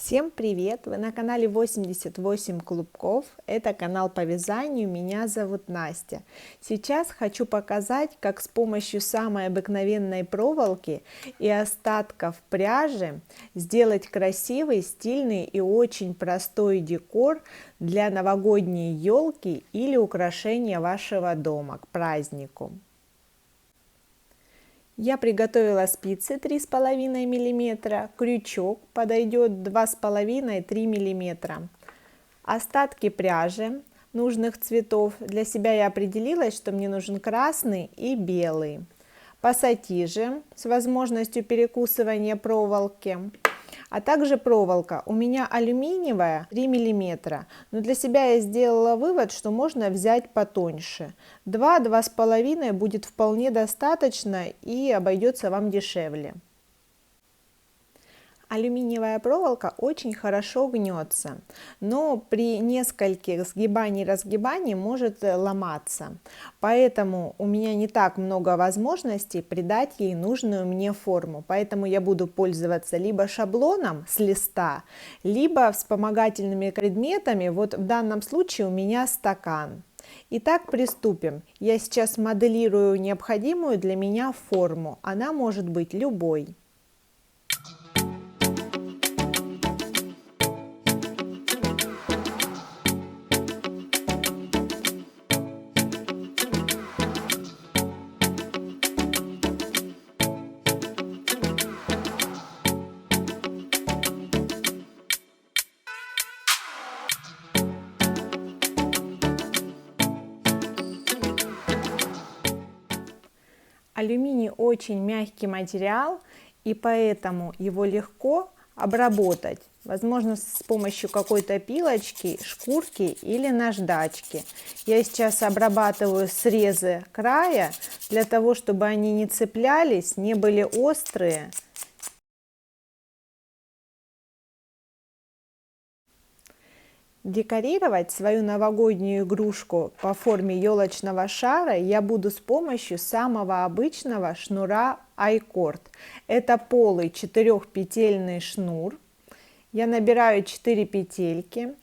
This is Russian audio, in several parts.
Всем привет! Вы на канале 88 клубков. Это канал по вязанию. Меня зовут Настя. Сейчас хочу показать, как с помощью самой обыкновенной проволоки и остатков пряжи сделать красивый, стильный и очень простой декор для новогодней елки или украшения вашего дома к празднику. Я приготовила спицы 3,5 мм, крючок подойдет 2,5-3 мм. Остатки пряжи нужных цветов. Для себя я определилась, что мне нужен красный и белый. Пассатижи с возможностью перекусывания проволоки. А также проволока у меня алюминиевая 3 мм, но для себя я сделала вывод, что можно взять потоньше. 2-2,5 будет вполне достаточно и обойдется вам дешевле. Алюминиевая проволока очень хорошо гнется, но при нескольких сгибаний-разгибаний может ломаться. Поэтому у меня не так много возможностей придать ей нужную мне форму. Поэтому я буду пользоваться либо шаблоном с листа, либо вспомогательными предметами. Вот в данном случае у меня стакан. Итак, приступим. Я сейчас моделирую необходимую для меня форму. Она может быть любой. Алюминий очень мягкий материал, и поэтому его легко обработать. Возможно, с помощью какой-то пилочки, шкурки или наждачки. Я сейчас обрабатываю срезы края, для того, чтобы они не цеплялись, не были острые. Декорировать свою новогоднюю игрушку по форме елочного шара я буду с помощью самого обычного шнура I-cord. Это полый 4-петельный шнур. Я набираю 4 петельки.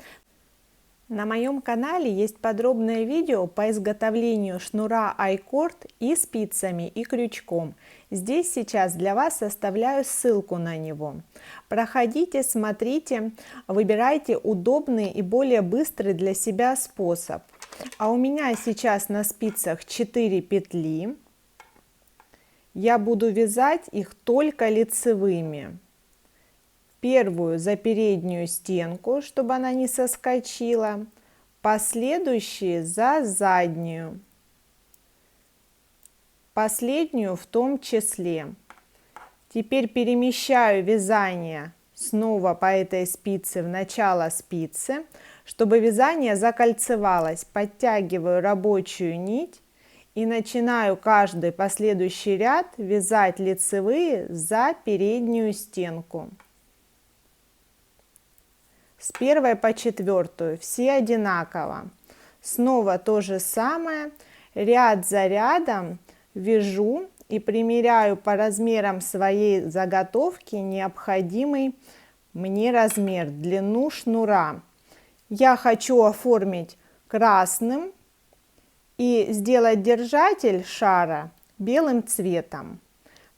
На моем канале есть подробное видео по изготовлению шнура I-cord и спицами, и крючком. Здесь сейчас для вас оставляю ссылку на него. Проходите, смотрите, выбирайте удобный и более быстрый для себя способ. А у меня сейчас на спицах 4 петли. Я буду вязать их только лицевыми. Первую за переднюю стенку, чтобы она не соскочила, последующие за заднюю, последнюю в том числе. Теперь перемещаю вязание снова по этой спице в начало спицы, чтобы вязание закольцевалось. Подтягиваю рабочую нить и начинаю каждый последующий ряд вязать лицевые за переднюю стенку. С 1 по 4 все одинаково. Снова то же самое, ряд за рядом вяжу и примеряю по размерам своей заготовки необходимый мне размер, длину шнура. Я хочу оформить красным и сделать держатель шара белым цветом.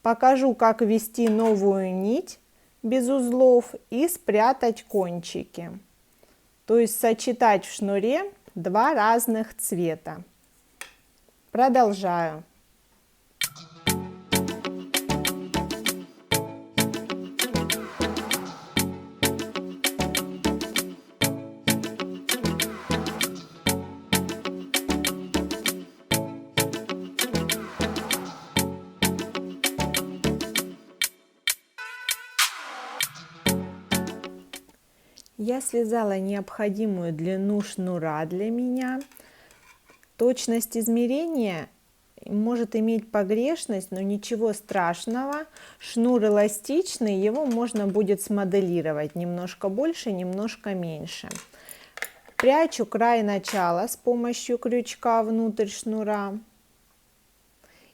Покажу, как ввести новую нить без узлов и спрятать кончики, то есть сочетать в шнуре два разных цвета. Продолжаю. Я связала необходимую длину шнура для меня. Точность измерения может иметь погрешность, но ничего страшного. Шнур эластичный, его можно будет смоделировать немножко больше, немножко меньше. Прячу край начала с помощью крючка внутрь шнура.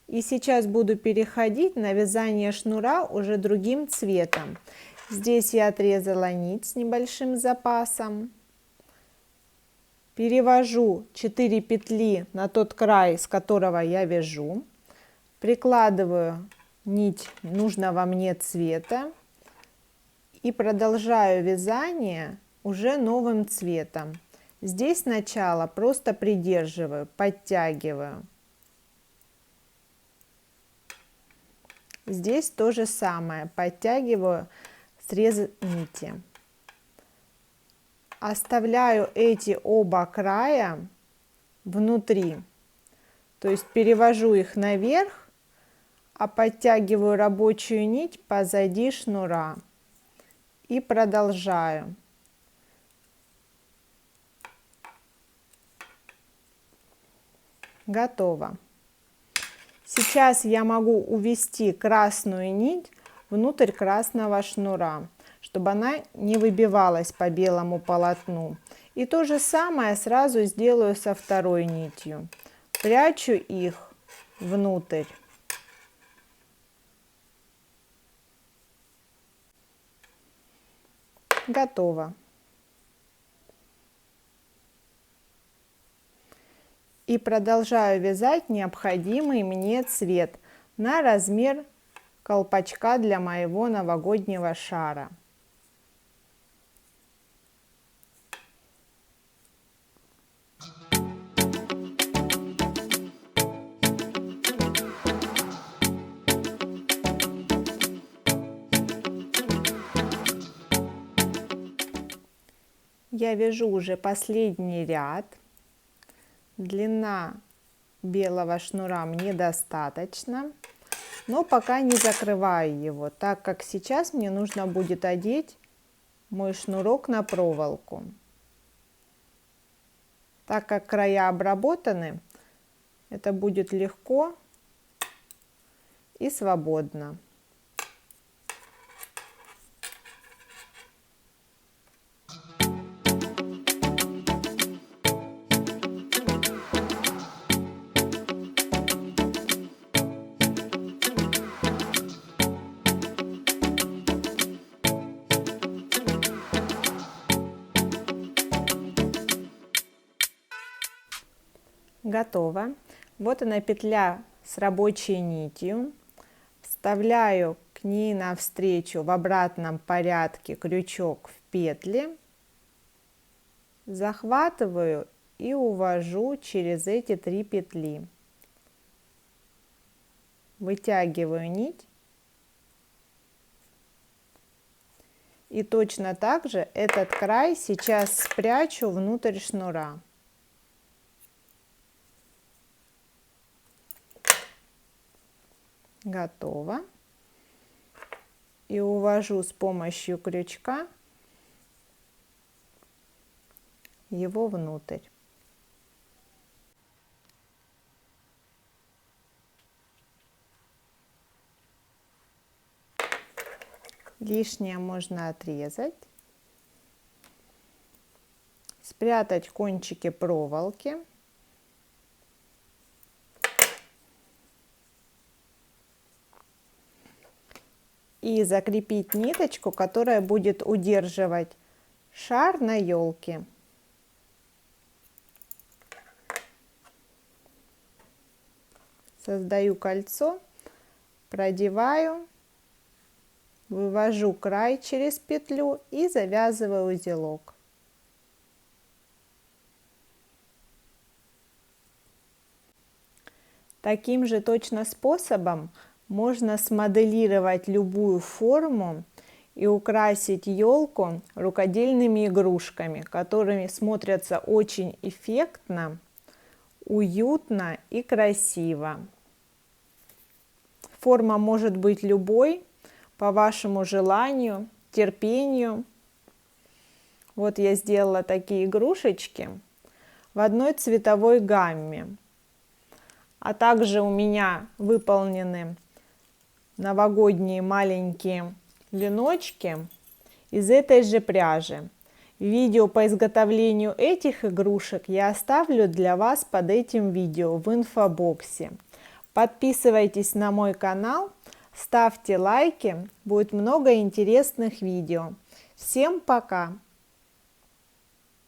И сейчас буду переходить на вязание шнура уже другим цветом. Здесь я отрезала нить с небольшим запасом. Перевожу 4 петли на тот край, с которого я вяжу. Прикладываю нить нужного мне цвета и продолжаю вязание уже новым цветом. Здесь сначала просто придерживаю, подтягиваю. Здесь то же самое, подтягиваю срез нити. Оставляю эти оба края внутри, то есть перевожу их наверх, а подтягиваю рабочую нить позади шнура и продолжаю. Готово. Сейчас я могу увести красную нить внутрь красного шнура, чтобы она не выбивалась по белому полотну. И то же самое сразу сделаю со второй нитью. Прячу их внутрь. Готово. И продолжаю вязать необходимый мне цвет на размер колпачка для моего новогоднего шара. Я вяжу уже последний ряд. Длина белого шнура мне достаточно, но пока не закрываю его, так как сейчас мне нужно будет одеть мой шнурок на проволоку. Так как края обработаны, это будет легко и свободно. Готово. Вот она петля с рабочей нитью. Вставляю к ней навстречу в обратном порядке крючок в петли. Захватываю и увожу через эти 3 петли. Вытягиваю нить. И точно так же этот край сейчас спрячу внутрь шнура. Готово. И увожу с помощью крючка его внутрь. Лишнее можно отрезать, спрятать кончики проволоки. И закрепить ниточку, которая будет удерживать шар на елке. Создаю кольцо, продеваю, вывожу край через петлю и завязываю узелок. Таким же точно способом можно смоделировать любую форму и украсить елку рукодельными игрушками, которые смотрятся очень эффектно, уютно и красиво. Форма может быть любой, по вашему желанию, терпению. Вот я сделала такие игрушечки в одной цветовой гамме. А также у меня выполнены новогодние маленькие веночки из этой же пряжи. Видео по изготовлению этих игрушек я оставлю для вас под этим видео в инфобоксе. Подписывайтесь на мой канал, Ставьте лайки, будет много интересных видео. Всем пока!